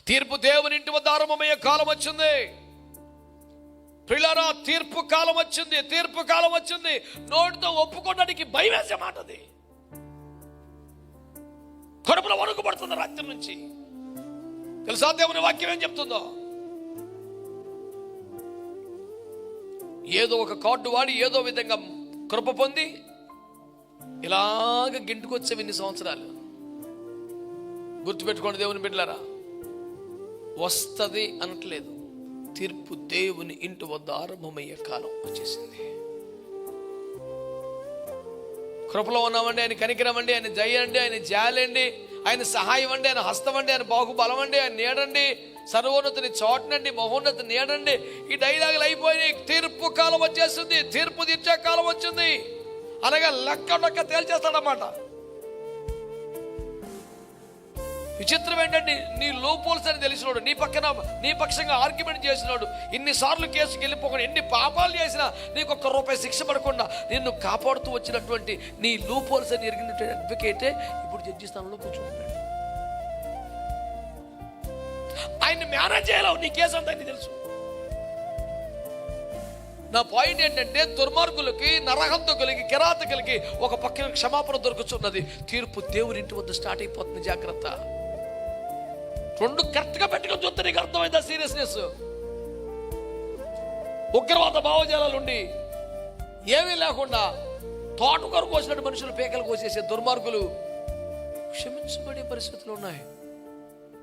తీర్పు దేవుని ఇంటి వద్ద ఆరంభమయ్యే కాలం వచ్చింది. ప్రియులారా, తీర్పు కాలం వచ్చింది. తీర్పు కాలం వచ్చింది. నోటితో ఒప్పుకోవడానికి భయం వేసే మాట అది. కడుపులో వణుకు పడుతుంది రాత్రి నుంచి. తెలుసా దేవుని వాక్యం ఏం చెప్తుందో? ఏదో ఒక కార్డు వాడి ఏదో విధంగా కృప పొంది ఇలాగ గింటుకొచ్చే ఇన్ని సంవత్సరాలు. గుర్తుపెట్టుకోండి దేవుని బిడ్డలారా, వస్తుంది అనట్లేదు. తీర్పు దేవుని ఇంటి వద్ద ఆరంభమయ్యే కాలం వచ్చేసింది. కృపలో ఉన్నామండి, ఆయన కనికరమండి, ఆయన దయండి, ఆయన జాలండి, ఆయన సహాయం అండి, ఆయన హస్తం అండి, ఆయన బాహుబలం అండి, ఆయన నీడండి, సర్వోన్నతిని చోటనండి, మహోన్నతి నీడండి. ఈ డైలాగులు అయిపోయి తీర్పు కాలం వచ్చేస్తుంది. తీర్పు తీర్చే కాలం వచ్చింది అనగా లెక్క తేల్చేస్తాడన్నమాట. విచిత్రం ఏంటంటే, నీ లోపోల్స్ అని తెలిసినోడు, నీ పక్షంగా ఆర్గ్యుమెంట్ చేసినాడు, ఇన్నిసార్లు కేసుకి వెళ్ళిపోకుండా, ఎన్ని పాపాలు చేసినా నీకు ₹1 శిక్ష పడకుండా నిన్ను కాపాడుతూ వచ్చినటువంటి నీ లోపోల్స్ అని ఎరిగినటువంటి అడ్వకేటే ఇప్పుడు జడ్జి స్థానంలో కూర్చుంటున్నాడు. ఆయన్ని మేనేజ్ చేయలేవు. నీ కేసు అంతా తెలుసు. నా పాయింట్ ఏంటంటే, దుర్మార్గులకి, నరహంతకులకి, కిరాతకులకి ఒక పక్కన క్షమాపణ దొరుకుతున్నది. తీర్పు దేవుని ఇంటి వద్ద స్టార్ట్ అయిపోతుంది. జాగ్రత్త. రెండు కరెక్ట్గా పెట్టుకొని చూస్తే నీకు అర్థమైందా సీరియస్నెస్? ఉగ్రవాద భావజాలాలుండి ఏమీ లేకుండా తోటకూర కోసినట్టు మనుషులు పేకలు కోసేసే దుర్మార్గులు క్షమించబడే పరిస్థితులు ఉన్నాయి.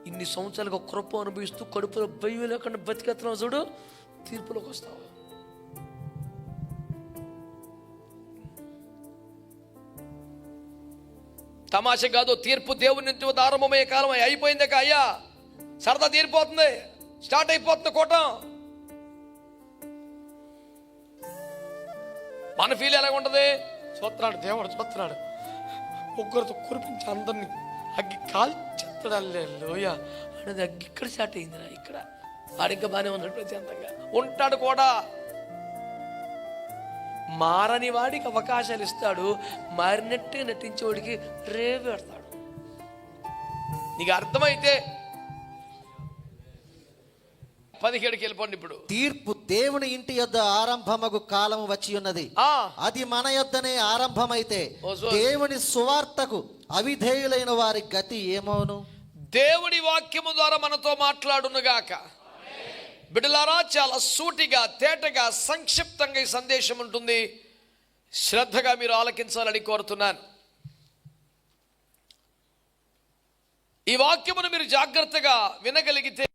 ఇన్ని సంవత్సరాలుగా కృప అనుభవిస్తూ కడుపులో భయం లేకుండా బతికెత్తున్నావు చూడు, తీర్పులోకి వస్తావు. తమాష కాదు. తీర్పు దేవుని నుంచి ఆరంభమయ్యే కాలం అయిపోయింది. అయ్యా సరదా తీరిపోతుంది, స్టార్ట్ అయిపోతుంది కూటం. మన ఫీల్ ఎలా ఉంటుంది? చూస్తున్నాడు దేవుడు, చూస్తున్నాడు, ముగ్గురితో కురిపించి అందరినీ అగ్గి కాల్చేస్తాడల్లోయ అనేది. అగ్గి ఇక్కడ స్టార్ట్ అయిందిరా, ఇక్కడ ఆడింకా బాగానే ఉన్నాడు, ప్రశాంతంగా ఉంటాడు కూడా. మారని వాడికి అవకాశాలు ఇస్తాడు, మారినట్టే నటించేవాడికి రేవు పెడతాడు. నీకు అర్థమైతే 17కి వెళ్ళిపోండి. ఇప్పుడు తీర్పు దేవుని ఇంటి యొద్ద ఆరంభమగు కాలం వచ్చి ఉన్నది. అది మన యొద్దనే ఆరంభమైతే దేవుని సువార్తకు అవిధేయులైన వారి గతి ఏమవును? దేవుడి వాక్యము ద్వారా మనతో మాట్లాడునుగాక. బిడ్డలారా, చాలా సూటిగా, తేటగా, సంక్షిప్తంగా ఈ సందేశం ఉంటుంది. శ్రద్ధగా మీరు ఆలకించాలని కోరుతున్నాను. ఈ వాక్యమును మీరు జాగ్రత్తగా వినగలిగితే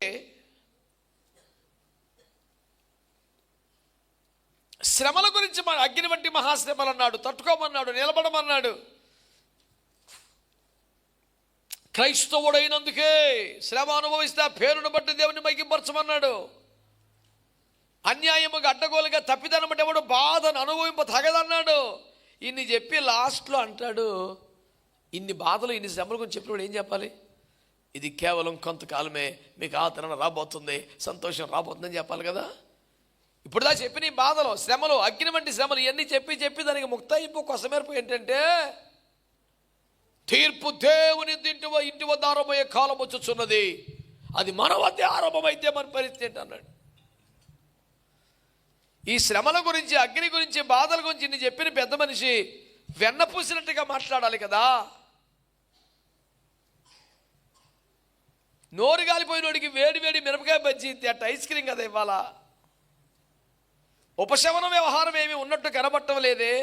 శ్రమల గురించి అగ్ని వంటి మహాశ్రమలు అన్నాడు, తట్టుకోమన్నాడు, నిలబడమన్నాడు. క్రైస్తవుడైనందుకే శ్రమ అనుభవిస్తే ఆ పేరును బట్టి దేవుని మహిమపరచమన్నాడు. అన్యాయముగా అడ్డగోలుగా తప్పిదనం బట్టి ఎవడు బాధను అనుభవింప తగదన్నాడు. ఇన్ని చెప్పి లాస్ట్లో అంటాడు, ఇన్ని బాధలు, ఇన్ని శ్రమల గురించి చెప్పినప్పుడు ఏం చెప్పాలి? ఇది కేవలం కొంతకాలమే, మీకు ఆదరణ రాబోతుంది, సంతోషం రాబోతుందని చెప్పాలి కదా. ఇప్పుడు దా చెప్పిన ఈ బాధలు, శ్రమలు, అగ్ని వంటి శ్రమలు ఇవన్నీ చెప్పి దానికి ముక్తాయింపు కొసమేర్పు ఏంటంటే, తీర్పు దేవుని ఇంటి వద్ద ఆరంభమయ్యే కాలం వచ్చుచున్నది. అది మన వద్ద ఆరంభమైతే మన పరిస్థితి ఏంటి అన్నాడు. ఈ శ్రమల గురించి, అగ్ని గురించి, బాధల గురించి ఇన్ని చెప్పిన పెద్ద మనిషి వెన్న పూసినట్టుగా మాట్లాడాలి కదా. నోరు గాలిపోయినోడికి వేడి వేడి మిరపకాయ బజ్జీ అట్ట ఐస్ క్రీమ్ కదా ఇవ్వాలా. ఉపశమన వ్యవహారం ఏమి ఉన్నట్టు కనబట్టం లేదే.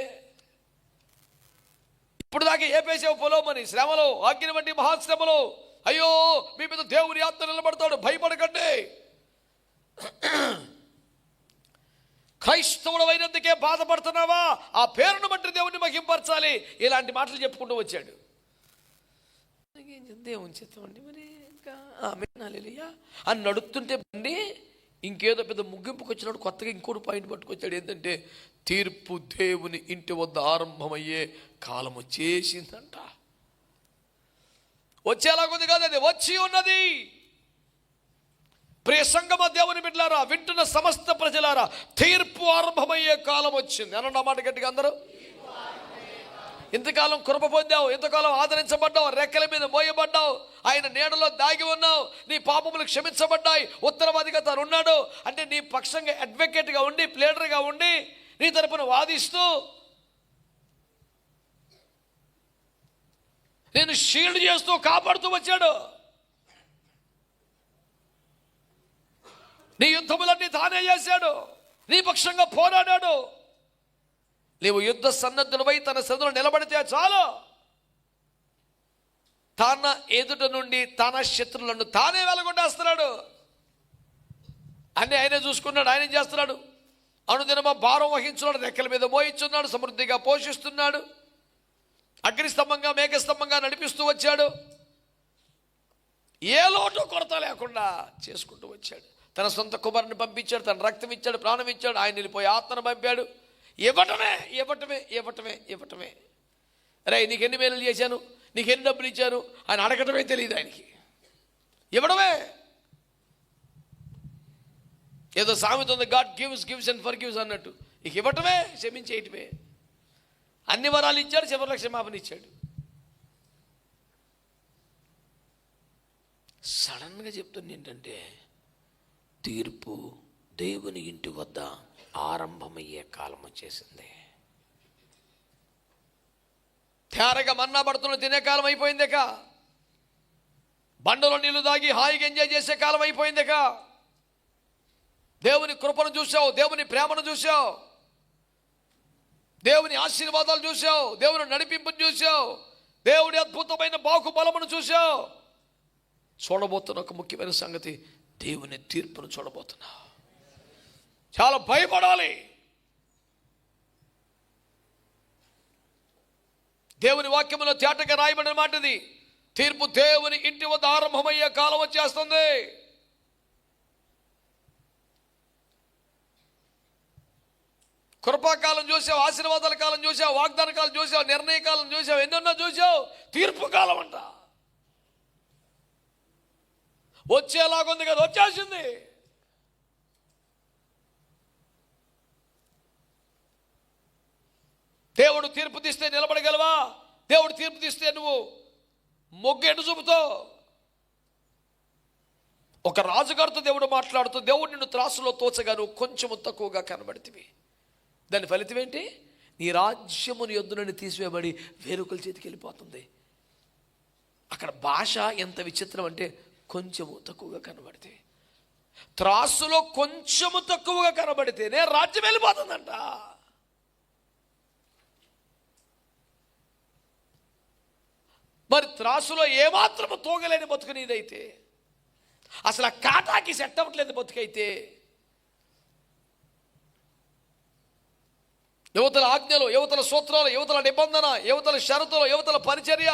ఇప్పుడు దాకా ఏపేసావు పొలోమని శ్రమలో, అగ్ని వంటి మహాశ్రమలో. అయ్యో మీ మీద దేవుని ఆత్మ నిలబడతాడు, భయపడకండి. క్రైస్తవుడు అయినందుకే బాధపడుతున్నావా? ఆ పేరును బట్టి దేవుని మహింపరచాలి. ఇలాంటి మాటలు చెప్పుకుంటూ వచ్చాడు. దేవుని చేస్తామండి మరి ఇంకా అని నడుపుతుంటే బండి ఇంకేదో పెద్ద ముగింపుకి వచ్చినప్పుడు కొత్తగా ఇంకోటి పాయింట్ పట్టుకొచ్చాడు. ఏంటంటే, తీర్పు దేవుని ఇంటి వద్ద ఆరంభమయ్యే కాలం వచ్చేసిందంట. వచ్చేలాగుంది కాదు, అది వచ్చి ఉన్నది. ప్రియ సంగమ దేవుని బిడ్డలారా, వింటున్న సమస్త ప్రజలారా, తీర్పు ఆరంభమయ్యే కాలం వచ్చింది. అన్న మాట గట్టిగా అందరూ. ఇంతకాలం కృప పొందావు, ఇంతకాలం ఆదరించబడ్డావు, రెక్కల మీద మోయబడ్డావు, ఆయన నీడలో దాగి ఉన్నావు, నీ పాపములు క్షమించబడ్డాయి, ఉత్తరవాదిగా తను ఉన్నాడు అంటే నీ పక్షంగా అడ్వకేట్గా ఉండి, ప్లేడర్గా ఉండి, నీ తరపున వాదిస్తూ నేను షీల్డ్ చేస్తూ కాపాడుతూ వచ్చాడు. నీ యుద్ధములన్నీ తానే చేశాడు, నీ పక్షంగా పోరాడాడు. నీవు యుద్ధ సన్నద్ధులపై తన సదులు నిలబడితే చాలు, తన ఎదుట నుండి తన శత్రువులను తానే వెలగొట్టేస్తున్నాడు. అన్నీ ఆయనే చూసుకున్నాడు, ఆయనే చేస్తున్నాడు. అనుదినమా భారం వహించున్నాడు, రెక్కల మీద మోయించున్నాడు, సమృద్ధిగా పోషిస్తున్నాడు, అగ్నిస్తంభంగా మేఘస్తంభంగా నడిపిస్తూ వచ్చాడు. ఏ లోటు కొరత లేకుండా చేసుకుంటూ వచ్చాడు. తన సొంత కుమారుని పంపించాడు, తన రక్తం ఇచ్చాడు, ప్రాణం ఇచ్చాడు, ఆయన వెళ్ళిపోయి ఆత్మను పంపాడు. ఇవ్వటమే ఇవ్వటమే ఇవ్వటమే ఇవ్వటమే. అరే నీకెన్ని మేలు చేశాను, నీకెన్ని డబ్బులు ఇచ్చాను అని అడగటమే తెలియదు ఆయనకి. ఇవ్వడమే. ఏదో సామెత ఉంది, గాడ్ గివ్స్ అండ్ ఫర్గివ్స్ అన్నట్టు. నీకు ఇవ్వటమే, క్షమించేయటమే. అన్ని వరాలు ఇచ్చాడు, చివరిలో క్షమాపణ ఇచ్చాడు. సడన్గా చెప్తుంది ఏంటంటే, తీర్పు దేవుని ఇంటి వద్ద ఆరంభమయ్యే కాలం వచ్చేసింది. తేరగా మన్నా పడుతున్న తినే కాలం అయిపోయిందేక, బండలో నీళ్లు దాగి హాయిగా ఎంజాయ్ చేసే కాలం అయిపోయిందేక. దేవుని కృపను చూసావు, దేవుని ప్రేమను చూసావు, దేవుని ఆశీర్వాదాలు చూసావు, దేవుని నడిపింపును చూసావు, దేవుని అద్భుతమైన బాహుబలమును చూసావు. చూడబోతున్న ఒక ముఖ్యమైన సంగతి, దేవుని తీర్పును చూడబోతున్నావు. చాలా భయపడాలి. దేవుని వాక్యములో తేటగా రాయబడిన మాట ఇది. తీర్పు దేవుని ఇంటి వద్ద ఆరంభమయ్యే కాలం వచ్చేస్తుంది. కృపాకాలం చూసావు, ఆశీర్వాదాల కాలం చూసావు, వాగ్దాన కాలం చూసావు, నిర్ణయ కాలం చూసావు, ఎన్నెన్నో చూసావు. తీర్పు కాలం అంట వచ్చేలాగుంది కదా, వచ్చేసింది. దేవుడు తీర్పు తీస్తే నిలబడగలవా? దేవుడు తీర్పు తీస్తే నువ్వు మొగ్గు ఎటు చూపుతావు? ఒక రాజుగారితో దేవుడు మాట్లాడుతూ, దేవుడు నిన్ను త్రాసులో తోచగా నువ్వు కొంచెము తక్కువగా కనబడితివి. దాని ఫలితం ఏంటి? నీ రాజ్యముని యొద్ద నుండి తీసివేయబడి వేరొకరి చేతికి వెళ్ళిపోతుంది. అక్కడ భాష ఎంత విచిత్రం అంటే, కొంచెము తక్కువగా కనబడితే, త్రాసులో కొంచెము తక్కువగా కనబడితేనే రాజ్యం వెళ్ళిపోతుందంట. మరి త్రాసులో ఏమాత్రము తోగలేని బతుకు నీదైతే, అసలు ఆ కాటాకి సెట్ అవ్వట్లేదు బతుకైతే, యువతల ఆజ్ఞలు, యువతల సూత్రాలు, యువతల నిబంధన, యువతల షరతులు, యువతల పరిచర్య,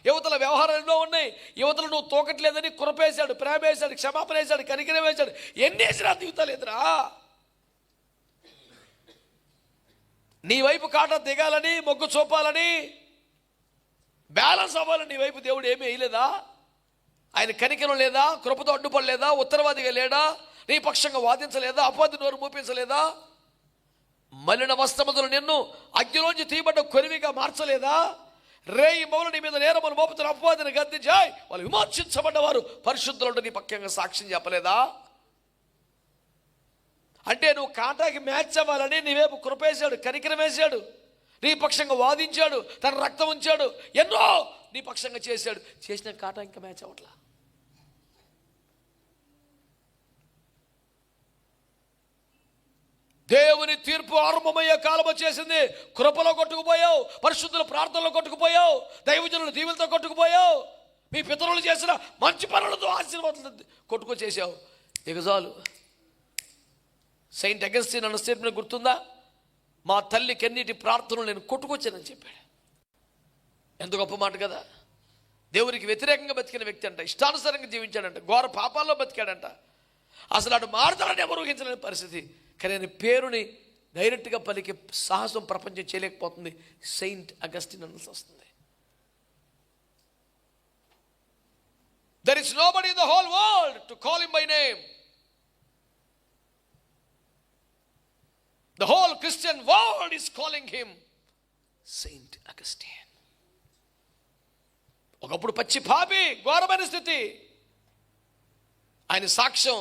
యువతల వ్యవహారాలు ఎన్నో ఉన్నాయి. యువతలు నువ్వు తోకట్లేదని కురపేశాడు, ప్రేమ వేశాడు, క్షమాపణ వేశాడు, కనికరం వేశాడు, ఎన్ని వేసినా దిగుతలేదురా. నీ వైపు కాట దిగాలని, మొగ్గు చూపాలని, బ్యాలెన్స్ అవ్వాలని నీ వైపు దేవుడు ఏమీ వేయలేదా? ఆయన కనికరం లేదా? కృపతో అడ్డుపడలేదా? ఉత్తరవాదిగా లేడా? నీ పక్షంగా వాదించలేదా? అపవాది నోరు మూపించలేదా? మలిన వస్త్రములు నిన్ను అగ్నిలోంచి తీయబడ్డ కొరివిగా మార్చలేదా? రేయి మౌలు నీ మీద నేరములు మోపుతున్న అపవాదిని గద్దించాయి, వాళ్ళు విమోచించబడ్డవారు పరిశుద్ధులు నీ పక్షంగా సాక్ష్యం చెప్పలేదా? అంటే నువ్వు కాటాకి మ్యాచ్ అవ్వాలని నీ వైపు కృపేశాడు, కనికరం వేశాడు, నీ పక్షంగా వాదించాడు, తన రక్తం ఉంచాడు, ఎన్నో నీ పక్షంగా చేశాడు. చేసిన కాటా ఇంకా మ్యాచ్ అవ్వట్లా. దేవుని తీర్పు ఆరంభమయ్యే కాలం వచ్చేసింది. కృపలో కొట్టుకుపోయావు, పరిశుద్ధుల ప్రార్థనలో కొట్టుకుపోయావు, దైవజనుల దీవులతో కొట్టుకుపోయావు, మీ పితరులు చేసిన మంచి పనులతో ఆశీర్వాదాలు కొట్టుకొచ్చేసావు. ఇక చాలు. సెయింట్ అగస్టిన్ అన్న స్టేట్మెంట్ గుర్తుందా? మా తల్లి కన్నీటి ప్రార్థనలు నేను కొట్టుకొచ్చానని చెప్పాడు. ఎంత గొప్ప మాట కదా. దేవునికి వ్యతిరేకంగా బతికిన వ్యక్తి అంట, ఇష్టానుసారంగా జీవించాడంట, ఘోర పాపాల్లో బతికాడంట, అసలు అటు మారుతాడని ఎవరు ఊహించలేని పరిస్థితి. కానీ ఆయన పేరుని డైరెక్ట్గా పలికే సాహసం ప్రపంచం చేయలేకపోతుంది. సెయింట్ అగస్టిన్ అనాల్సి వస్తుంది. There is nobody in the whole world to call him by name. The whole Christian world is calling him Saint Augustine. ఒకప్పుడు పచ్చి పాపి, ఘోరమైన స్థితి. ఆయన సాక్ష్యం,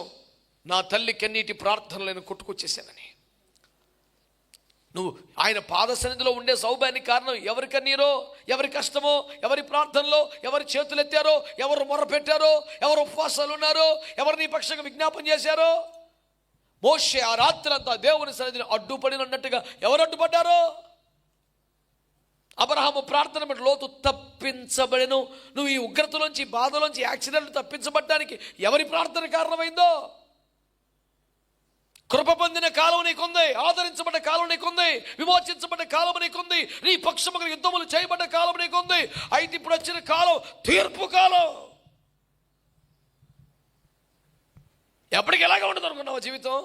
నా తల్లి కన్నీటి ప్రార్థనలను కొట్టుకొచ్చేసానని. నువ్వు ఆయన పాద సన్నిధిలో ఉండే సౌభాగ్యానికి కారణం ఎవరి కన్నీరో, ఎవరి కష్టమో, ఎవరి ప్రార్థనలో, ఎవరి చేతులు ఎత్తారో, ఎవరు మొర్ర పెట్టారో, ఎవరు ఉపవాసాలు ఉన్నారో, ఎవరు నీ పక్షంగా విజ్ఞాపన చేశారో. మోషే ఆ రాత్రి అంతా దేవుని సన్నిధిని అడ్డుపడినట్టుగా ఎవరు అడ్డుపడ్డారో? అబ్రహాము ప్రార్థన బట్టి లోతు తప్పించబడెను. నువ్వు ఈ ఉగ్రతలోంచి, బాధలోంచి, యాక్సిడెంట్ తప్పించబడడానికి ఎవరి ప్రార్థన కారణమైందో? కృప పొందిన కాలం నీకుంది, ఆదరించబడ్డ కాలం నీకుంది, విమోచించబడ్డ కాలం నీకుంది, నీ పక్షముగా యుద్ధములు చేయబడ్డ కాలం నీకుంది. అయితే ఇప్పుడు వచ్చిన కాలం తీర్పు కాలం. ఎప్పటికి ఎలాగ ఉండదు అనుకున్నావు జీవితం?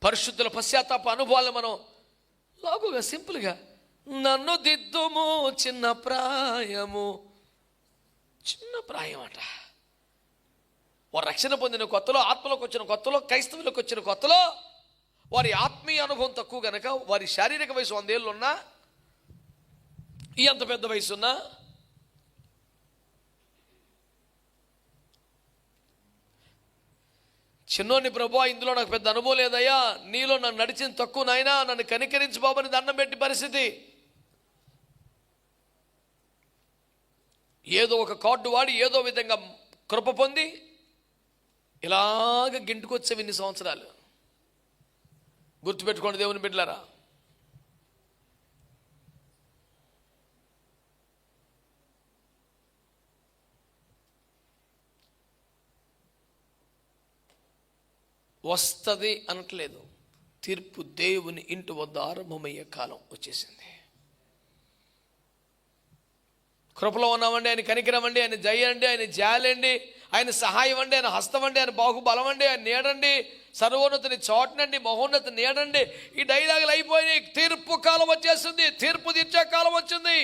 పరిశుద్ధుల పశ్చాత్తాప అనుభవాలు మనం లాగుగా సింపుల్గా, నన్ను దిద్దుము చిన్న ప్రాయము. చిన్న ప్రాయం అట. వారు రక్షణ పొందిన కొత్తలో, ఆత్మలోకి వచ్చిన కొత్తలో, క్రైస్తవులకు వచ్చిన కొత్తలో వారి ఆత్మీయ అనుభవం తక్కువ గనక వారి శారీరక వయసు 100 ఏళ్ళు ఉన్నా, ఈ అంత పెద్ద వయసు ఉన్నా, చిన్నోని ప్రభువా, ఇందులో నాకు పెద్ద అనుభవం లేదయ్యా, నీలో నన్ను నడిచింది తక్కువ నాయనా, నన్ను కనికరించి బాబని దండం పెట్టి పరిస్థితి. ఏదో ఒక కార్డు వాడి ఏదో విధంగా కృప పొంది ఇలాగ గింటుకొచ్చేవి ఇన్ని సంవత్సరాలు. గుర్తుపెట్టుకోండి దేవుని బిడ్డలారా, వస్తుంది అనట్లేదు. తీర్పు దేవుని ఇంటి వద్ద ఆరంభమయ్యే కాలం వచ్చేసింది. కృపలో ఉన్నామండి, ఆయన కనికరమండి, ఆయన జయండి, ఆయన జాలండి, ఆయన సహాయం అండి, ఆయన హస్తం అండి, ఆయన బాహుబలం అండి, ఆయన నీడండి, సర్వోన్నతిని చోటనండి, మహోన్నతి నీడండి. ఈ డైలాగులు అయిపోయినాయి. తీర్పు కాలం వచ్చేసింది, తీర్పు తీర్చే కాలం వచ్చింది.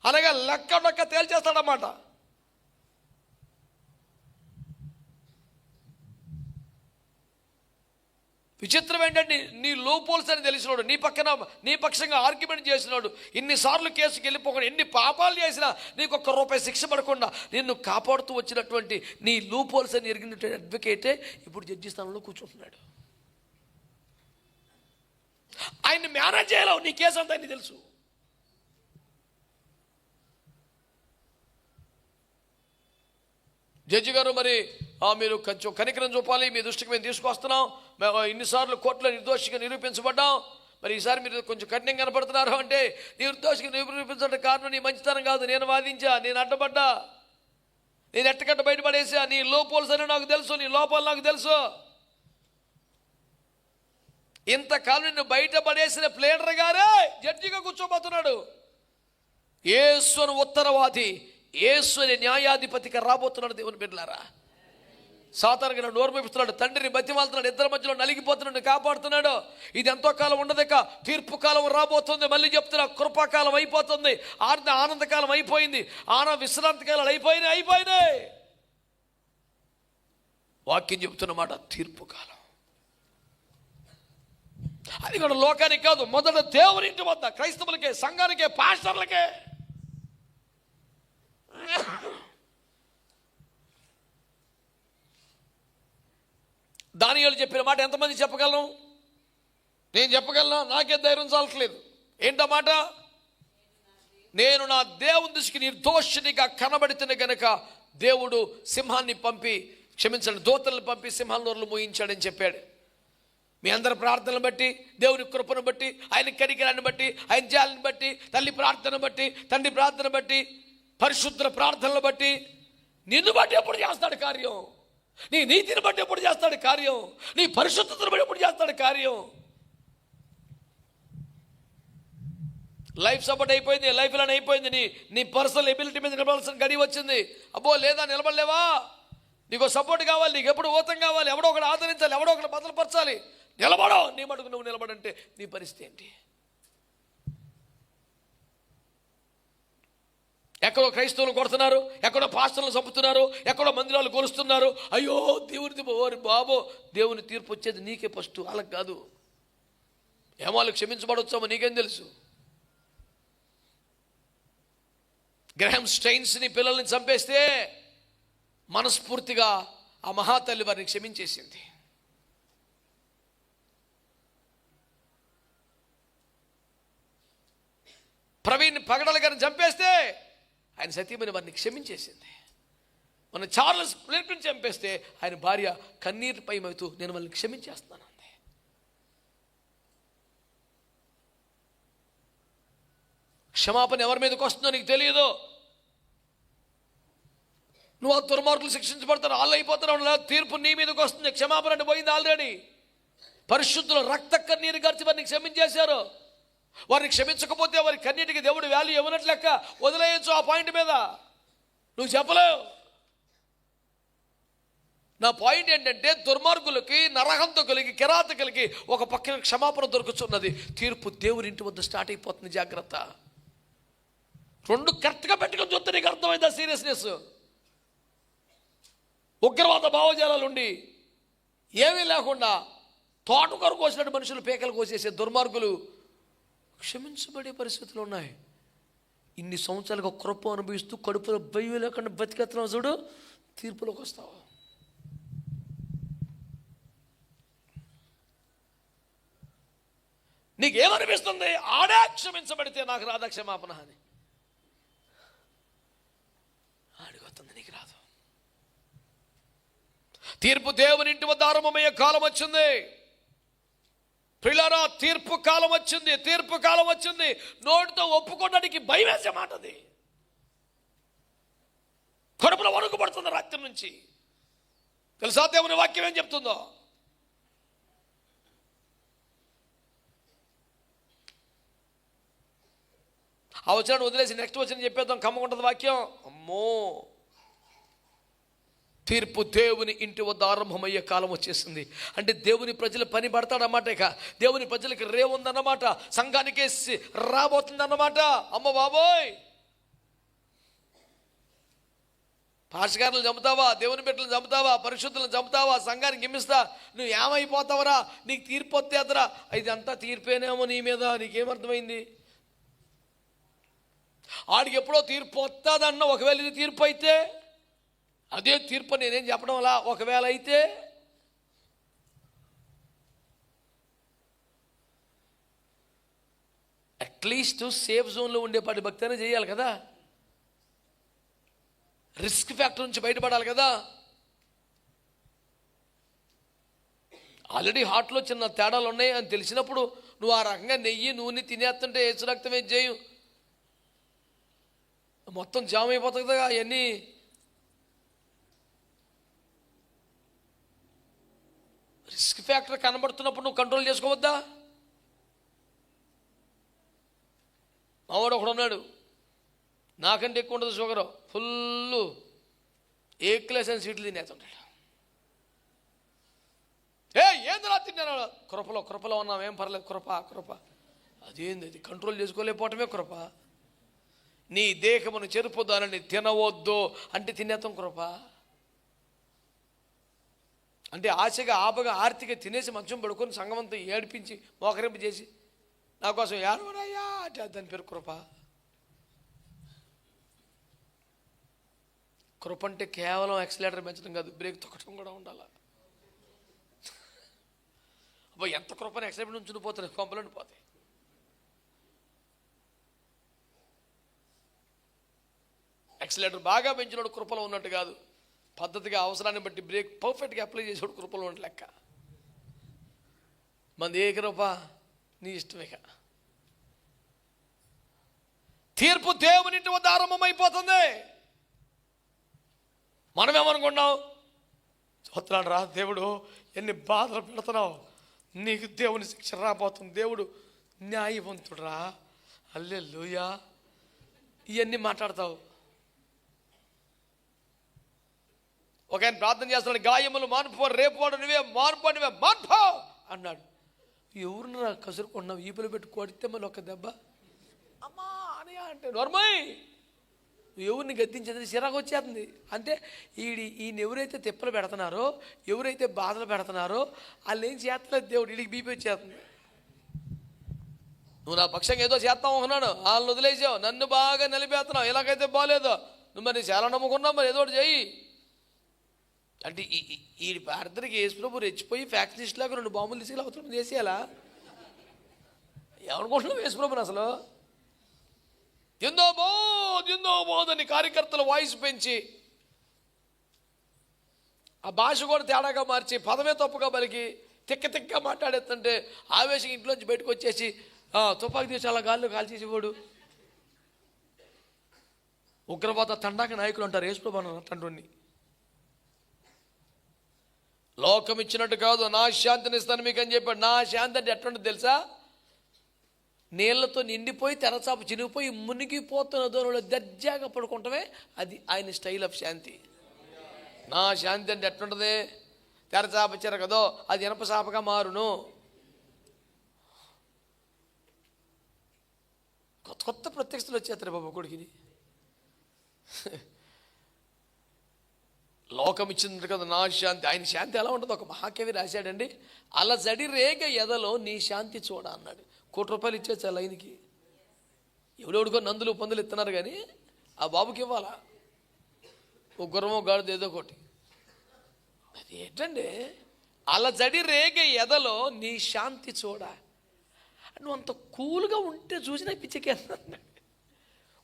అనగా లెక్క తేల్చేస్తాడన్నమాట. విచిత్రం ఏంటంటే, నీ లోపోల్స్ అని తెలిసినోడు, నీ పక్షంగా ఆర్గ్యుమెంట్ చేసినోడు, ఇన్నిసార్లు కేసుకి వెళ్ళిపోకుండా, ఎన్ని పాపాలు చేసినా నీకు ₹1 శిక్ష పడకుండా నిన్ను కాపాడుతూ వచ్చినటువంటి నీ లోపోల్స్ అని ఎరిగినటువంటి అడ్వకేటే ఇప్పుడు జడ్జి స్థానంలో కూర్చుంటున్నాడు. ఆయన్ని మేనేజ్ చేయలేవు, నీ కేసు అంతా ఆయన్ని తెలుసు. జడ్జి గారు, మరి మీరు కొంచెం కనికరం చూపాలి, మీ దృష్టికి మేము తీసుకొస్తున్నాం, మేము ఇన్నిసార్లు కోర్టులో నిర్దోషిగా నిరూపించబడ్డాం, మరి ఈసారి మీరు కొంచెం కఠినంగా కనపడుతున్నారు అంటే, నిర్దోషిగా నిరూపించడం కారణం నీ మంచితనం కాదు, నేను వాదించా, నేను అడ్డపడ్డా, నేను ఎట్టకట్ట బయటపడేసా, నీ లోపాలు అని నాకు తెలుసు, నీ లోపాలు నాకు తెలుసు. ఇంతకాలం నిన్ను బయటపడేసిన ప్లేడర్ గారే జడ్జిగా కూర్చోబోతున్నాడు. యేసు అని ఉత్తరవాది, యేసు అనే న్యాయాధిపతిగా రాబోతున్నాడు. దేవుని బిడ్డలారా, సాతానుగా నోరు మెప్పిస్తున్నాడు, తండ్రిని బతిమాలుతున్నాడు, ఇద్దరి మధ్యలో నలిగిపోతున్నాడు, కాపాడుతున్నాడు. ఇది ఎంతో కాలం ఉండదక, తీర్పు కాలం రాబోతుంది. మళ్ళీ చెప్తున్నా, కృపాకాలం అయిపోతుంది, ఆనందకాలం అయిపోయింది, విశ్రాంతి కాలాలు అయిపోయినాయి. వాక్యం చెప్తున్నమాట, తీర్పు కాలం. అది కూడా లోకానికి కాదు, మొదట దేవుని ఇంటి వద్ద, క్రైస్తవులకే, సంఘానికే, పాస్టర్లకే. దానియేలు చెప్పిన మాట ఎంతమంది చెప్పగలను? నేను చెప్పగలను, నాకే ధైర్యం చాలట్లేదు. ఏంటన్నమాట? నేను నా దేవుని దృష్టికి నిర్దోషినిగా కనబడితేనే గనక దేవుడు సింహాన్ని పంపి, క్షమించండి, దూతలను పంపి సింహాల నోర్లు మూయించాడని చెప్పాడు. మీ అందరి ప్రార్థనలు బట్టి, దేవుని కృపను బట్టి, ఆయన కనికరాన్ని బట్టి, ఆయన జాలిని బట్టి, తల్లి ప్రార్థన బట్టి, తండ్రి ప్రార్థన బట్టి, పరిశుద్ధ ప్రార్థనలు బట్టి, నిన్ను బట్టి ఎప్పుడు చేస్తాడు కార్యం, నీ నీతిని బట్టి ఎప్పుడు చేస్తాడు కార్యం, నీ పరిశుద్ధతను బట్టి ఎప్పుడు చేస్తాడు కార్యం. లైఫ్ సపోర్ట్ అయిపోయింది, లైఫ్ ఇలా అయిపోయింది, నీ పర్సనల్ ఎబిలిటీ మీద నిలబడాల్సిన గడి వచ్చింది. అబ్బో లేదా, నిలబడలేవా? నీకు సపోర్ట్ కావాలి, నీకు ఎప్పుడు ఊతం కావాలి, ఎవడో ఒకటి ఆదరించాలి, ఎవడో ఒకటి బదలుపరచాలి. నిలబడో, నీ మటుకు నువ్వు నిలబడంటే నీ పరిస్థితి ఏంటి? ఎక్కడో క్రైస్తవులు కొడుతున్నారు, ఎక్కడో పాస్టర్లను చంపుతున్నారు, ఎక్కడో మందిరాలు కొలుస్తున్నారు. అయ్యో దేవుని ఓరి బాబో, దేవుని తీర్పు వచ్చేది నీకే ఫస్ట్, వాళ్ళకి కాదు. ఏమో వాళ్ళు క్షమించబడొచ్చామో నీకేం తెలుసు. గ్రహాం స్టెయిన్స్ని పిల్లల్ని చంపేస్తే మనస్ఫూర్తిగా ఆ మహాతల్లి వారిని క్షమించేసింది. ప్రవీణ్ పగడల గారిని చంపేస్తే ఆయన సతీమణి వారిని క్షమించేసింది. మన చార్లెస్ ప్లేట్ని చంపేస్తే ఆయన భార్య కన్నీరు పైమవుతూ నేను వాళ్ళని క్షమించేస్తాను అంది. క్షమాపణ ఎవరి మీదకి వస్తుందో నీకు తెలియదు. నువ్వు ఆ దుర్మార్గులు శిక్షించబడతారు, వాళ్ళు అయిపోతారు, తీర్పు నీ మీదకి వస్తుంది. క్షమాపణ అంటే పోయింది ఆల్రెడీ. పరిశుద్ధులు రక్త కన్నీరు గార్చి వారిని క్షమించేశారు. వారిని క్షమించకపోతే వారి కన్నీటికి దేవుడు వాల్యూ ఇవ్వనట్లు లెక్క. వదిలేయచ్చు ఆ పాయింట్ మీద, నువ్వు చెప్పలేవు. నా పాయింట్ ఏంటంటే దుర్మార్గులకి, నరహంతకులకి, కిరాతకులకి ఒక పక్కన క్షమాపణ దొరుకుతున్నది. తీర్పు దేవుని ఇంటి వద్ద స్టార్ట్ అయిపోతుంది. జాగ్రత్త. రెండు కరెక్ట్గా పెట్టుకొని చూస్తే నీకు అర్థమైందా సీరియస్నెస్. ఉగ్రవాద భావజాలాలు ఉండి ఏమీ లేకుండా తోటకూర కోసినట్టు మనుషులు పేకలు కోసేసే దుర్మార్గులు క్షమించబడే పరిస్థితులు ఉన్నాయి. ఇన్ని సంవత్సరాలుగా కృప అనుభవిస్తూ కడుపులో భయం లేకుండా బతికెత్తున్నావు చూడు, తీర్పులోకి వస్తావు. నీకేమనిపిస్తుంది? ఆడే క్షమించబడితే నాకు రాదా క్షమాపణ అని. ఆడికొస్తుంది, నీకు రాదు. తీర్పు దేవుని ఇంటి వద్ద ఆరంభమయ్యే కాలం వచ్చింది. ప్రియులారా, తీర్పు కాలం వచ్చింది. తీర్పు కాలం వచ్చింది. నోటితో ఒప్పుకోవడానికి భయం వేసే మాట అది. కడుపులో వణుకుపడుతుంది రాత్రి నుంచి. తెలుసా దేవుని వాక్యం ఏం చెప్తుందో? ఆ వచనాన్ని వదిలేసి నెక్స్ట్ వచనం చెప్పేద్దాం. కమ్మకుంటుంది వాక్యం. అమ్మో, తీర్పు దేవుని ఇంటి వద్ద ఆరంభమయ్యే కాలం వచ్చేసింది. అంటే దేవుని ప్రజలు పని పడతాడన్నమాట. ఇక దేవుని ప్రజలకి రేవుందన్నమాట. సంఘానికే రాబోతుందన్నమాట. అమ్మ బాబోయ్, పాషకారులను చంపుతావా, దేవుని బిడ్డలను చంపుతావా, పరిశుద్ధులను చంపుతావా, సంఘానికి హింసిస్తా, నువ్వు ఏమైపోతావరా, నీకు తీర్పు వచ్చేద్దరా. ఇదంతా తీర్పేనేమో నీ మీద. నీకేమర్థమైంది? ఆడికి ఎప్పుడో తీర్పు వస్తుందన్న. ఒకవేళ ఇది తీర్పు అయితే అదే తీర్పు నేనేం చెప్పడం అలా. ఒకవేళ అయితే అట్లీస్ట్ సేఫ్ జోన్లో ఉండేపాటి భక్తి అయినా చేయాలి కదా. రిస్క్ ఫ్యాక్టర్ నుంచి బయటపడాలి కదా. ఆల్రెడీ హార్ట్లో చిన్న తేడాలు ఉన్నాయి అని తెలిసినప్పుడు నువ్వు ఆ రకంగా నెయ్యి నూనె తినేస్తుంటే ఏసు రక్తం ఏం చేయు, మొత్తం జామ్ అయిపోతుంది కదా. అవన్నీ రిస్క్ ఫ్యాక్టర్ కనబడుతున్నప్పుడు నువ్వు కంట్రోల్ చేసుకోవద్దా? మావాడు ఒకడు ఉన్నాడు, నాకంటే ఎక్కువ ఉండదు షుగరు, ఫుల్ ఏ క్లాస్ అని స్వీట్లు తినేస్తుంటాడు. ఏంది రా తిన్నాను? కృపలో ఉన్నాం, ఏం పర్లేదు, కృప. అదేంది అది? కంట్రోల్ చేసుకోలేకపోవటమే కృప. నీ దేహమును చెరుపుదానని తినవద్దు అంటే తినేస్తాం కృప. అంటే ఆశగా ఆపగా ఆర్తిగా తినేసి మంచం పడుకొని సంగమంతా ఏడిపించి మోకరింపు చేసి నా కోసం ఏడవరాయ్యా అంటే దాని పేరు కృప. కృప అంటే కేవలం యాక్సిలేటర్ పెంచడం కాదు, బ్రేక్ తొక్కడం కూడా ఉండాలి. అబ్బా, ఎంత కృపని యాక్సిలేటర్ నుంచి పోతున్నాయి, కొంపలండి పోతాయి. యాక్సిలేటర్ బాగా పెంచినోడు కృపలో ఉన్నట్టు కాదు, పద్ధతిగా అవసరాన్ని బట్టి బ్రేక్ పర్ఫెక్ట్గా అప్లై చేసేవాడు కృపలో ఉన్నట్టు లెక్క. మంది ఏ కృప? నీ ఇష్టమేక. తీర్పు దేవుని ఇంటి వద్ద ఆరంభమైపోతుంది. మనమేమనుకున్నాం? చూస్తున్నాడు రా దేవుడు, ఎన్ని బాధలు పెడుతున్నావు, నీకు దేవుని శిక్ష రాబోతుంది, దేవుడు న్యాయవంతుడు రా, హల్లెలూయా, ఇవన్నీ మాట్లాడతావు. ఒక ఆయన ప్రార్థన చేస్తున్నాడు, గాయములు మానుపో, రేపువాడు నువ్వే, మానుపో నువ్వే, మానుపో అన్నాడు. ఎవరు నా కసురుకున్నావు, ఈపులు పెట్టి కొడితే మళ్ళీ ఒక దెబ్బ అమ్మా అని అంటే నోర్మై నువ్వు ఎవరిని గద్దించేది చిరాకు వచ్చేస్తుంది. అంటే ఈయన ఎవరైతే తిప్పలు పెడుతున్నారో, ఎవరైతే బాధలు పెడుతున్నారో వాళ్ళు ఏం చేస్తలేదు దేవుడు, వీడికి బీపీ వచ్చేస్తుంది. నువ్వు నా పక్షంగా ఏదో చేస్తావు అన్నాడు, వాళ్ళని వదిలేసావు, నన్ను బాగా నిలిపేస్తున్నావు, ఇలాగైతే బాగాలేదు, నువ్వు మరి చాలా నమ్ముకున్నావు, మరి ఏదో ఒకటి చెయ్యి అంటే ఈ ప్రార్థనకి యేసుప్రభు రెచ్చిపోయి ఫ్యాక్షనిస్ట్ లాగా 2 బాంబులు తీసుకెళ్ళి అవతల చేసేయాలా? ఏమనుకుంటున్నావు యేసుప్రభుని అసలు? జిందాబాదని కార్యకర్తల వాయిస్ పెంచి ఆ భాష కూడా తేడాగా మార్చి పదమే తప్పుగా పలికి తిక్క మాట్లాడేస్తుంటే ఆవేశం ఇంట్లోంచి బయటకు వచ్చేసి తుపాకి తీసి అలా గాల్లో కాల్చేసేవాడు. ఉగ్రవాద తండాక నాయకులు అంటారు యేసుప్రభు తండ్రిని. లోకం ఇచ్చినట్టు కాదు, నా శాంతిని ఇస్తాను మీకు అని చెప్పాడు. నా శాంతి అంటే ఎట్లుంటుంది తెలుసా? నీళ్లతో నిండిపోయి తెరచాప చినిగిపోయి మునిగిపోతున్న దూరంలో దర్జాగా పడుకుంటమే అది ఆయన స్టైల్ ఆఫ్ శాంతి. నా శాంతి అంటే ఎట్లుంటుంది? తెరచాప చెరగదో అది ఇనప చాపగా మారును. కొత్త ప్రత్యక్షతలు వచ్చేస్తారు బాబు కొడుకుని. లోకం ఇచ్చింది కదా నా శాంతి, ఆయన శాంతి ఎలా ఉంటుంది? ఒక మహాకవి రాశాడండి, అలజడి రేగ ఎదలో నీ శాంతి చూడ అన్నాడు. ₹1 ఇచ్చేచ్చా లైన్కి? ఎవడెవడికో నందులు పందులు ఇస్తున్నారు కానీ ఆ బాబుకి ఇవ్వాలా? ఓ గుర్రమో గాడిద ఏదో ఒకటి. అది ఏంటండి? అలజడి రేగ ఎదలో నీ శాంతి చూడ. నువ్వు అంత కూల్గా ఉంటే చూసినా పిచ్చికేస్తున్నాడు.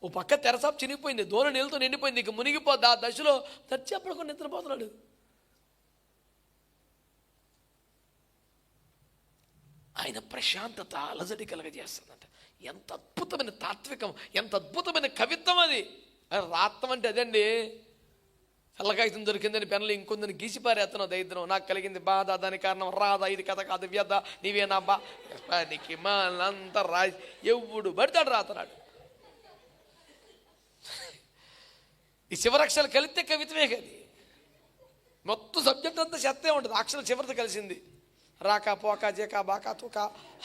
ఓ పక్క తెరసాపు చినిగిపోయింది, దూరం నీళ్ళతో నిండిపోయింది, ఇక మునిగిపోద్ది. ఆ దశలో తెచ్చేపడుకొని నిద్రపోతున్నాడు. ఆయన ప్రశాంతత అలజడి కలగజేస్తుందంట. ఎంత అద్భుతమైన తాత్వికం, ఎంత అద్భుతమైన కవిత్వం అది. రాత్తం అంటే అదండి, చల్లకాగితం దొరికిందని పెన్నులు ఇంకొందని గీసిపారేస్తున్నావు దరిద్రం. నాకు కలిగింది బాధ, దాని కారణం రాధ, ఇది కథ కాదు వ్యధ, నీవేనా బా పనికి మాలంత రాయి ఎవడు పడతాడు రాతనాడు. ఈ చివరక్షరాలు కలిస్తే కవిత్వమే కది. మొత్తం సబ్జెక్ట్ అంతా చెత్తే ఉంటుంది, అక్షరం చివరితో కలిసింది. రాక పోక జేక బాక తూక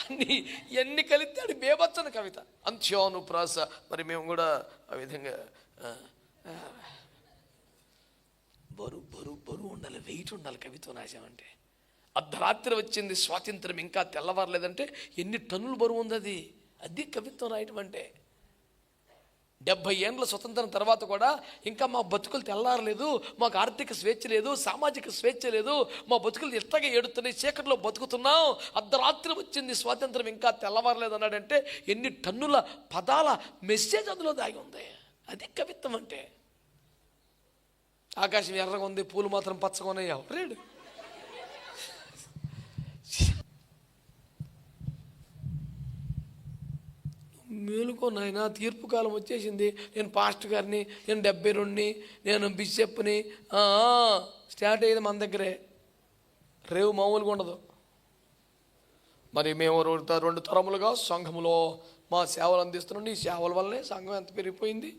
అన్ని ఇవన్నీ కలిస్తే అది బేబచ్చని కవిత, అంత్యోనుప్రాస. మరి మేము కూడా ఆ విధంగా బరువు ఉండాలి, వెయిట్ ఉండాలి కవిత్వం రాసామంటే. అర్ధరాత్రి వచ్చింది స్వాతంత్రం, ఇంకా తెల్లవారలేదంటే ఎన్ని టన్నులు బరువు ఉంది. అది కవిత్వం రాయటం అంటే. 70 ఏళ్ళ స్వతంత్రం తర్వాత కూడా ఇంకా మా బతుకులు తెల్లారలేదు, మాకు ఆర్థిక స్వేచ్ఛ లేదు, సామాజిక స్వేచ్ఛ లేదు, మా బతుకులు ఎట్టగా ఏడుతున్నాయి, చీకట్లో బతుకుతున్నాం, అర్ధరాత్రి వచ్చింది స్వాతంత్రం ఇంకా తెల్లవారలేదు అన్నాడంటే ఎన్ని టన్నుల పదాల మెసేజ్ అందులో దాగి ఉంది. అది కవిత్వం అంటే. ఆకాశం ఎర్రగా ఉంది, పూలు మాత్రం పచ్చగా ఉన్నాయి, ఎవరేడు? మేలుకో నాయన, తీర్పు కాలం వచ్చేసింది. నేను పాస్టర్ గారిని, నేను 72ని, నేను బిషప్ని. స్టార్ట్ అయ్యేది మన దగ్గరే, రేవు మామూలుగా ఉండదు. మరి మేము 2 తరములుగా సంఘములో మా సేవలు అందిస్తున్నాం. ఈ సేవల వల్లనే సంఘం ఎంత పెరిగిపోయింది.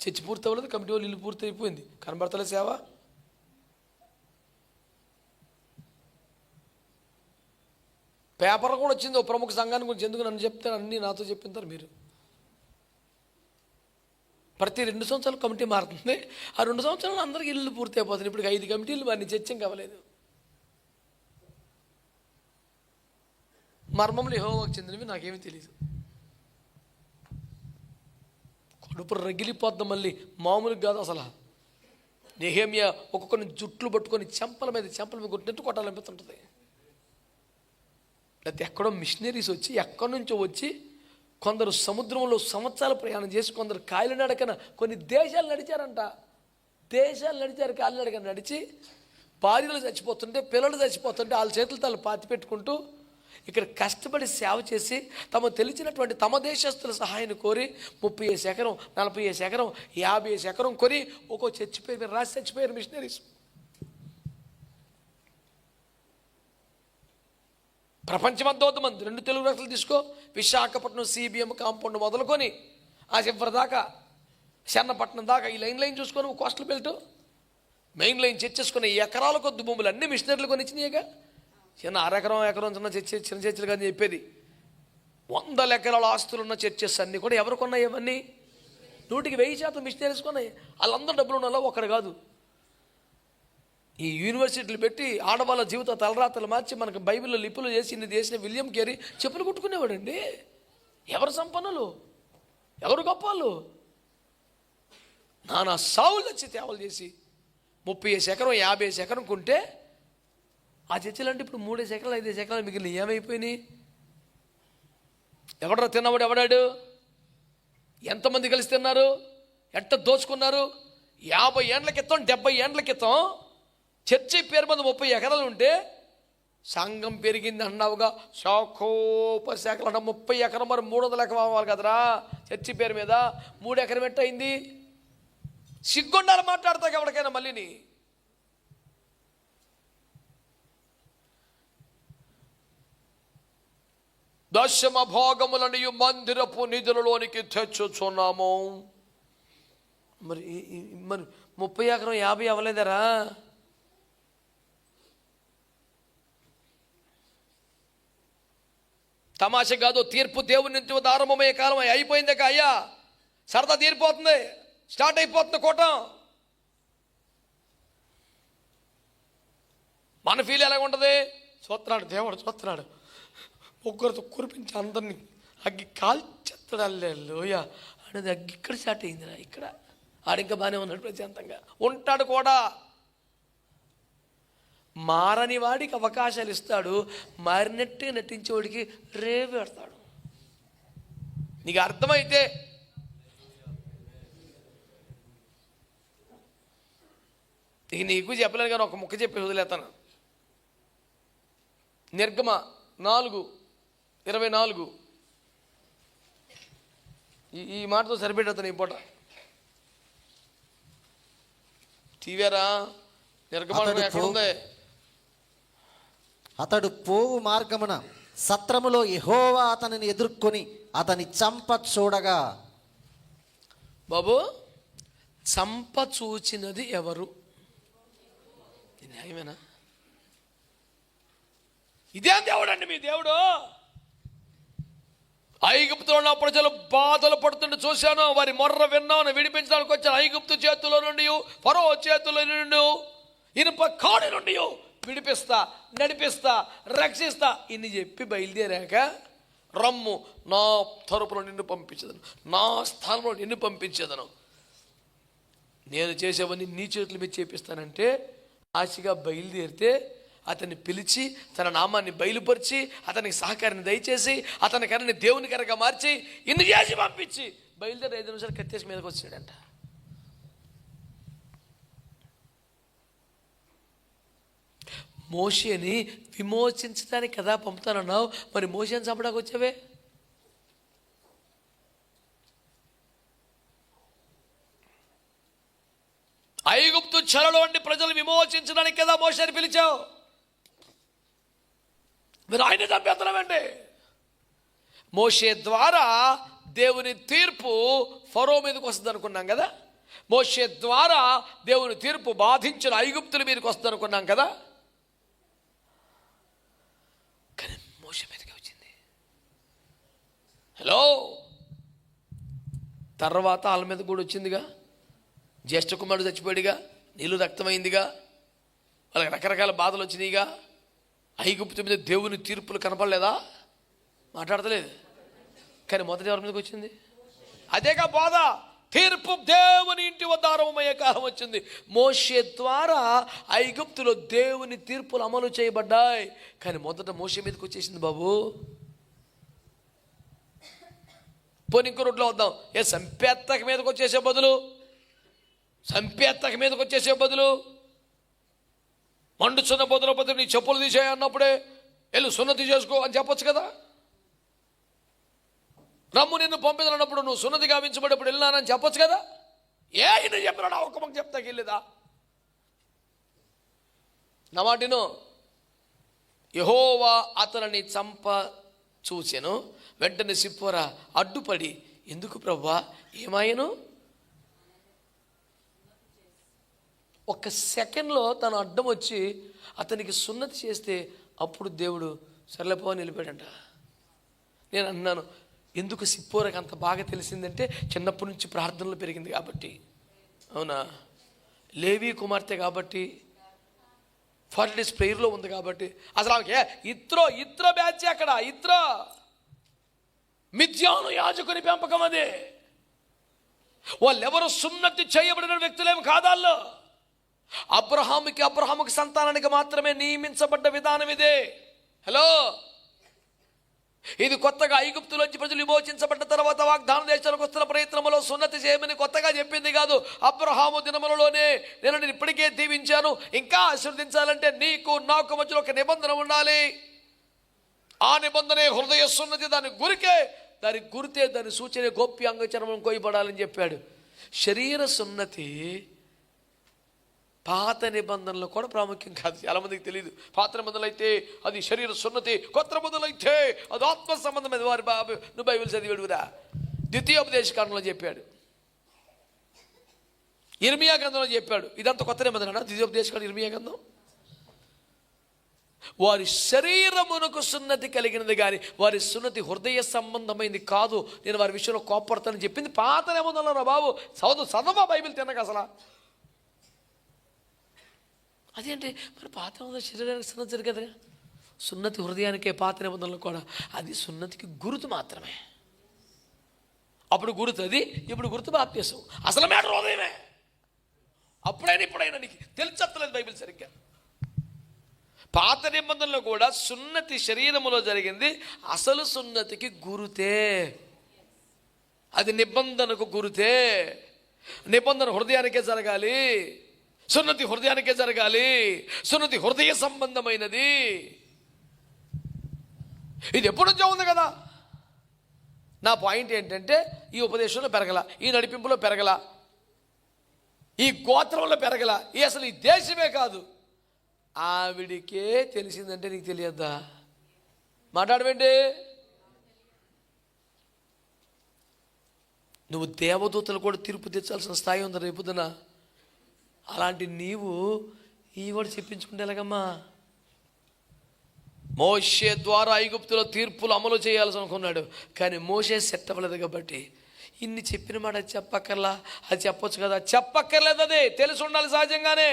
చర్చి పూర్తి అవ్వలేదు, కమిటీ వాళ్ళు ఇల్లు పూర్తి అయిపోయింది. కనబడతలే సేవ. పేపర్ కూడా వచ్చింది ఓ ప్రముఖ సంఘాన్ని గురించి. ఎందుకు నన్ను చెప్తారు, అన్నీ నాతో చెప్పింటారు మీరు. ప్రతి 2 సంవత్సరాలు కమిటీ మారుతుంది. ఆ 2 సంవత్సరాలు అందరికీ ఇల్లు పూర్తి అయిపోతుంది. ఇప్పుడు 5 కమిటీలు వారిని చర్చం కావలేదు. మర్మములు యెహోవాకు చెందినవి, నాకేమీ తెలియదు. కడుపు రగిలిపోద్దాం మళ్ళీ, మామూలుగా కాదు అసలు. నెహెమ్యా ఒక్కొక్కరిని జుట్లు పట్టుకొని చెంపల మీద కొట్టినట్టు కొట్టాలనిపిస్తుంటుంది. లేకపోతే ఎక్కడో మిషనరీస్ వచ్చి ఎక్కడి నుంచో వచ్చి కొందరు సముద్రంలో సంవత్సరాలు ప్రయాణం చేసి, కొందరు కాయలు నడకన కొన్ని దేశాలు నడిచారంట. కాయలు నడకన నడిచి భార్యలు చచ్చిపోతుంటే, పిల్లలు చచ్చిపోతుంటే వాళ్ళ చేతులతో వాళ్ళు పాతి పెట్టుకుంటూ ఇక్కడ కష్టపడి సేవ చేసి తమ తెలిసినటువంటి తమ దేశస్తుల సహాయాన్ని కోరి 30 ఎకరం, 40 ఎకరం, 50 ఎకరం కొని ఒక్కో చర్చి పేరు రాసి చచ్చిపోయారు మిషనరీస్. ప్రపంచమంతా మంది 2 తెలుగు రాష్ట్రాలు తీసుకో, విశాఖపట్నం CBM కాంపౌండ్ మొదలుకొని ఆ చివరి దాకా చెన్నపట్నం దాకా ఈ లైన్ చూసుకొని కోస్టల్ బెల్ట్ మెయిన్ లైన్ చర్చేసుకుని ఎకరాల కొద్ది భూములు అన్నీ మిషనరీలు కొనిచ్చినాయిగా. చిన్న ఎకరం చిన్న చర్చలు కానీ చెప్పేది. 100 ఎకరాల ఆస్తులు ఉన్న చర్చెస్ అన్నీ కూడా ఎవరు కొన్నాయి? ఇవన్నీ 100% మిషనరీస్ కొన్నాయి. వాళ్ళందరూ డబ్బులు ఉన్న ఒక్కడు కాదు. ఈ యూనివర్సిటీలు పెట్టి ఆడవాళ్ళ జీవిత తలరాతలు మార్చి మనకు బైబిల్లో లిపులు చేసి ఇన్ని చేసిన విలియం కేరీ చెప్పులు కుట్టుకునేవాడండి. ఎవరు సంపన్నులు, ఎవరు గొప్పలు? నానా సావులు వచ్చి తేవలు చేసి 30 ఎకరం 50 ఎకరం కొంటే ఆ చర్చలు అంటే ఇప్పుడు 3 ఎకరాలు 5 ఎకరాలు మిగిలిన ఏమైపోయినాయి? ఎవడరా తిన్నవాడు ఎవడాడు? ఎంతమంది కలిసి తిన్నారు? ఎట్ట దోచుకున్నారు? 50 ఏండ్ల క్రితం 70 ఏండ్ల క్రితం చర్చి పేరు మీద 30 ఎకరాలు ఉంటే సంఘం పెరిగింది అన్నావుగా, శాఖోపశాఖలు అన్న 30 ఎకరం మరి 300 ఎకరం అవ్వాలి కదరా చర్చి పేరు మీద. 3 ఎకరం ఎట్టయింది? సిగ్గుండాలి మాట్లాడతాక ఎవరికైనా మళ్ళీని. దశమ భాగములను మందిరపు నిధులలోనికి తెచ్చుచున్నాము. మరి 30 ఎకరం 50 అవ్వలేదరా? తమాష కాదు. తీర్పు దేవుని నుంచి ఆరంభమయ్యే కాలం అయిపోయిందే అయ్యా. సరదా తీరిపోతుంది, స్టార్ట్ అయిపోతుంది కూటం. మన ఫీల్ ఎలాగ ఉంటుంది? చూస్తున్నాడు దేవుడు, చూస్తున్నాడు, ఒక్కరితో కురిపించి అందరినీ అగ్గి కాల్చెత్తడాలోయ అనేది. అగ్గి ఇక్కడ స్టార్ట్ అయిందిరా, ఇక్కడ ఆడింకా బాగానే ఉన్నాడు, ప్రశాంతంగా ఉంటాడు కూడా. మారని వాడికి అవకాశాలు ఇస్తాడు, మారినట్టే నటించేవాడికి రేవు పెడతాడు. నీకు అర్థమైతే నీకు చెప్పలేను కానీ ఒక ముక్క చెప్పి వదిలేస్తాను. నిర్గమ 4:24 ఈ మాటతో సరిపెడతాను. ఈ పూట టీవీరా నిర్గమనం ఎక్కడుంది? అతడు పోవు మార్గమున సత్రములో యెహోవా అతనిని ఎదుర్కొని అతని చంప చూడగా. బాబు, చంప చూచినది ఎవరు? న్యాయమేనా? ఇదేం దేవుడు అండి మీ దేవుడు? ఐగుప్తులో ఉన్న ప్రజలు బాధలు పడుతుంటే చూశాను, వారి మొర్ర విన్నాను, విడిపించడానికి వచ్చాను. ఐగుప్తు చేతుల్లో నుండి, ఫరో చేతుల్లో నుండి, ఇనుప కాడి నుండి విడిపిస్తా, నడిపిస్తా, రక్షిస్తా ఇన్ని చెప్పి బయలుదేరాక, రమ్ము నా తరపున నిన్ను పంపించదను, నా స్థానంలో నిన్ను పంపించేదను, నేను చేసేవన్నీ నీ చేతుల మీద చేపిస్తానంటే ఆశగా బయలుదేరితే అతన్ని పిలిచి తన నామాన్ని బయలుపరిచి అతనికి సహకారాన్ని దయచేసి అతని కర్రని దేవుని కర్రగా మార్చి ఇన్ని చేసి పంపించి బయలుదేరి 5 నిమిషాలు కత్తేసి మీదకి వచ్చాడంట. మోషేని విమోచించడానికి కదా పంపుతానన్నావు, మరి మోషేని చంపడానికి వచ్చావే? ఐగుప్తు చెరలో ఉండి ప్రజలు విమోచించడానికి కదా మోషేని పిలిచావు, మీరు ఆయన చంపేస్తున్నామండి. మోషే ద్వారా దేవుని తీర్పు ఫరో మీదకి వస్తుంది అనుకున్నాం కదా. మోషే ద్వారా దేవుని తీర్పు బాధించిన ఐగుప్తుల మీదకి వస్తుంది అనుకున్నాం కదా. కానీ మోషే మీదకి వచ్చింది. హలో, తర్వాత వాళ్ళ మీద కూడా వచ్చిందిగా. జ్యేష్ఠ కుమారుడు చచ్చిపోయాడుగా, నీళ్ళు రక్తమైందిగా, వాళ్ళకి రకరకాల బాధలు వచ్చినాయిగా. ఐగుప్తు మీద దేవుని తీర్పులు కనపడలేదా? మాట్లాడతలేదు. కానీ మొదటి ఎవరి మీదకి వచ్చింది? అదేగా బాధ. తీర్పు దేవుని ఇంటి వద్ద ఆరంభమయ్యే కాలం వచ్చింది. మోషే ద్వారా ఐగుప్తులో దేవుని తీర్పులు అమలు చేయబడ్డాయి. కానీ మొదట మోషే మీదకి వచ్చేసింది బాబు. పోనీ ఇంకో రోడ్లో వద్దాం. సంపేత్తక మీదకి వచ్చేసే బదులు మండుచున్న బదులపతి నీ చెప్పులు తీసేయ అన్నప్పుడే వెళ్ళు సున్నతి చేసుకో అని చెప్పొచ్చు కదా. రమ్ము నిన్ను పంపిదన్నప్పుడు నువ్వు సున్నతి గావించబడేప్పుడు వెళ్ళినానని చెప్పొచ్చు కదా. ఇది చెప్పినా ఒక్క మాకు చెప్తాకి వెళ్ళేదా? నా మాటిను. యెహోవా అతనిని చంప చూచెను, వెంటనే సిప్పోరా అడ్డుపడి, ఎందుకు ప్రభువా, ఏమాయను? ఒక్క సెకండ్లో తను అడ్డం వచ్చి అతనికి సున్నతి చేస్తే అప్పుడు దేవుడు సర్లేపో నిలిపాడంట. నేను అన్నాను, ఎందుకు సిప్పోరకు అంత బాగా తెలిసిందంటే చిన్నప్పటి నుంచి ప్రార్థనలు పెరిగింది కాబట్టి. అవునా? లేవి కుమార్తె కాబట్టి, 40 days ప్రేయర్లో ఉంది కాబట్టి. అసలు ఆమెకి ఇత్రో బ్యాచ్ అక్కడ మిథ్యాను యాజకుని పెంపకం అదే. వాళ్ళెవరు సున్నతి చేయబడిన వ్యక్తులేమి కాదాల్లో. అబ్రహాముకి సంతానానికి మాత్రమే నియమించబడ్డ విధానం ఇదే. హలో, ఇది కొత్తగా ఐగుప్తులోంచి ప్రజలు విమోచించబడ్డ తర్వాత వాగ్దాన దేశానికి వస్తున్న ప్రయత్నంలో సున్నతి చేయమని కొత్తగా చెప్పింది కాదు. అబ్రహాము దినములలోనే నేను ఇప్పటికే దీవించాను, ఇంకా ఆశీర్వదించాలంటే నీకు నాకు మధ్యలో ఒక నిబంధన ఉండాలి. ఆ నిబంధనే హృదయ సున్నతి. దాని గురితే దాని సూచన గోప్యాంగ చర్మం కోయబడాలని చెప్పాడు. శరీర సున్నతి పాత నిబంధనలు కూడా ప్రాముఖ్యం కాదు, చాలా మందికి తెలియదు. పాత నిబంధనలు అయితే అది శరీర సున్నతి, కొత్త నిబంధనలు అయితే అది ఆత్మ సంబంధమైనది. వారి బాబు నువ్వు బైబిల్ చదివాడురా, ద్వితీయోపదేశకాండంలో చెప్పాడు, ఇర్మియా గ్రంథంలో చెప్పాడు. ఇదంతా కొత్త నిబంధన. ద్వితీయోపదేశకాండం, ఇర్మియా గ్రంథం. వారి శరీరమునకు సున్నతి కలిగినది కానీ వారి సున్నతి హృదయ సంబంధమైంది కాదు. నేను వారి విషయంలో కోపడతానని చెప్పింది పాత నిబంధనలు రా బాబు. చదవా బైబిల్ తినక అసలు. అదేంటి మరి పాత నిబంధన శరీరానికి సున్నతి జరిగేది కదా. సున్నతి హృదయానికే, పాత నిబంధనలు కూడా. అది సున్నతికి గుర్తు మాత్రమే. అప్పుడు గుర్తు అది, ఇప్పుడు గుర్తు బాప్తిసం. అసలు మ్యాటర్ హృదయమే. అప్పుడైనా ఇప్పుడైనా నీకు తెలిసత్తలేదు బైబిల్ సరిగ్గా. పాత నిబంధనలో కూడా సున్నతి శరీరములో జరిగింది. అసలు సున్నతికి గురుతే, అది నిబంధనకు గురుతే. నిబంధన హృదయానికే జరగాలి, సున్నతి హృదయానికే జరగాలి. సున్నతి హృదయ సంబంధమైనది. ఇది ఎప్పుడు నుంచో ఉంది కదా. నా పాయింట్ ఏంటంటే ఈ ఉపదేశంలో పెరగల, ఈ నడిపింపులో పెరగల, ఈ గోత్రంలో పెరగల, అసలు ఈ దేశమే కాదు. ఆవిడికే తెలిసిందంటే నీకు తెలియద్దా? మాట్లాడవేంటి? నువ్వు దేవదూతలు కూడా తీర్పు తెచ్చాల్సిన స్థాయి ఉంది రేపుదన. అలాంటి నీవు ఈ కూడా చెప్పించుకుంటే ఎలాగమ్మా? మోషే ద్వారా ఐగుప్తులో తీర్పులు అమలు చేయాల్సి అనుకున్నాడు, కానీ మోషే సెట్ అవ్వలేదు కాబట్టి ఇన్ని చెప్పిన మాట చెప్పక్కర్లా. అది చెప్పొచ్చు కదా, చెప్పక్కర్లేదు. అదే తెలిసి ఉండాలి సహజంగానే.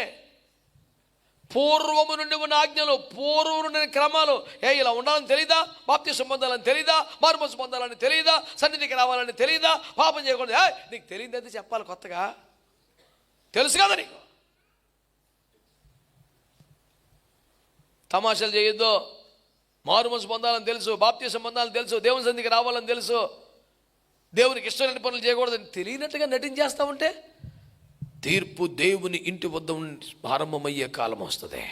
పూర్వము నుండి ఉన్న ఆజ్ఞలు, పూర్వం నుండి క్రమాలు. ఇలా ఉండాలని తెలీదా? బాప్తిసం పొందాలని తెలీదా? మారుమనసు పొందాలని తెలీదా? సన్నిధికి రావాలని తెలీదా? పాపం చేయకూడదు. నీకు తెలియదు చెప్పాలి కొత్తగా. తెలుసు కదా నీకు. తమాషాలు చేయొద్దు. మారుమనసు పొందాలని తెలుసు, బాప్తిసం పొందాలని తెలుసు, దేవుని సన్నిధికి రావాలని తెలుసు, దేవునికి ఇష్టమైన పనులు చేయకూడదని తెలియనట్టుగా నటించేస్తా ఉంటే తీర్పు దేవుని ఇంటి వద్ద ప్రారంభమయ్యే కాలం వస్తుంది.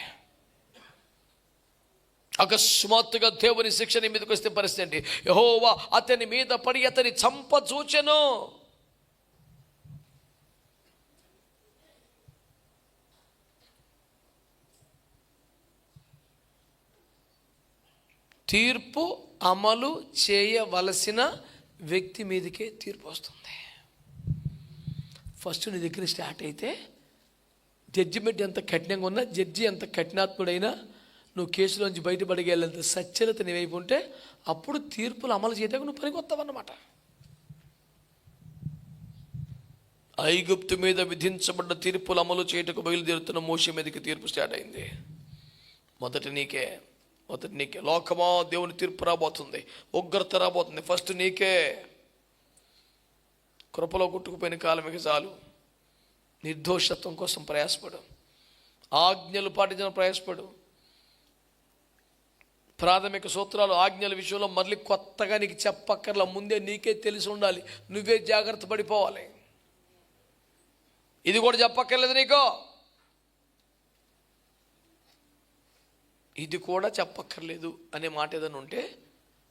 అకస్మాత్తుగా దేవుని శిక్ష నీ మీదకి వస్తే పరిస్థితి ఏంటి? యెహోవా అతని మీద పడి అతని చంపచూచెను. తీర్పు అమలు చేయవలసిన వ్యక్తి మీదకే తీర్పు వస్తుంది. ఫస్ట్ నీ దగ్గర స్టార్ట్ అయితే జడ్జిమెంట్ ఎంత కఠినంగా ఉన్నా, జడ్జి ఎంత కఠినాత్ముడైనా, నువ్వు కేసులోంచి బయటపడగలేంత సచ్చరిత నీ వైపు ఉంటే అప్పుడు తీర్పులు అమలు చేయడానికి నువ్వు పనికొస్తావన్నమాట. ఐగుప్తు మీద విధించబడ్డ తీర్పులు అమలు చేయటకు బయలుదేరుతున్న మోషే మీదకి తీర్పు స్టార్ట్ అయింది. మొదటి నీకే. లోకమా దేవుని తీర్పు రాబోతుంది, ఉగ్రత రాబోతుంది. ఫస్ట్ నీకే. కృపలో కొట్టుకుపోయిన కాలమికి చాలు. నిర్దోషత్వం కోసం ప్రయాసపడు, ఆజ్ఞలు పాటించిన ప్రయాసపడు. ప్రాథమిక సూత్రాలు, ఆజ్ఞల విషయంలో మళ్ళీ కొత్తగా నీకు చెప్పక్కర్లా, ముందే నీకే తెలిసి ఉండాలి. నువ్వే జాగ్రత్త పడిపోవాలి. ఇది కూడా చెప్పక్కర్లేదు నీకు, ఇది కూడా చెప్పక్కర్లేదు అనే మాట ఏదైనా ఉంటే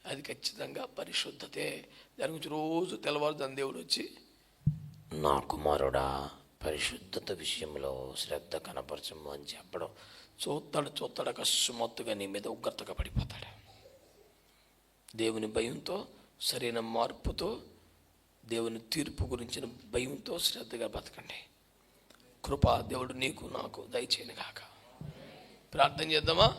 అది ఖచ్చితంగా పరిశుద్ధతే. దాని గురించి రోజు తెల్లవారుజామున దేవుడు వచ్చి, నా కుమారుడా పరిశుద్ధత విషయంలో శ్రద్ధ కనపరచము అని చెప్పడం. చూస్తాడు అకస్మాత్తుగా నీ మీద ఉగ్రతగా పడిపోతాడు. దేవుని భయంతో, సరైన మార్పుతో, దేవుని తీర్పు గురించిన భయంతో శ్రద్ధగా బతకండి. కృప దేవుడు నీకు నాకు దయచేయను గాక. ప్రార్థన చేద్దామా?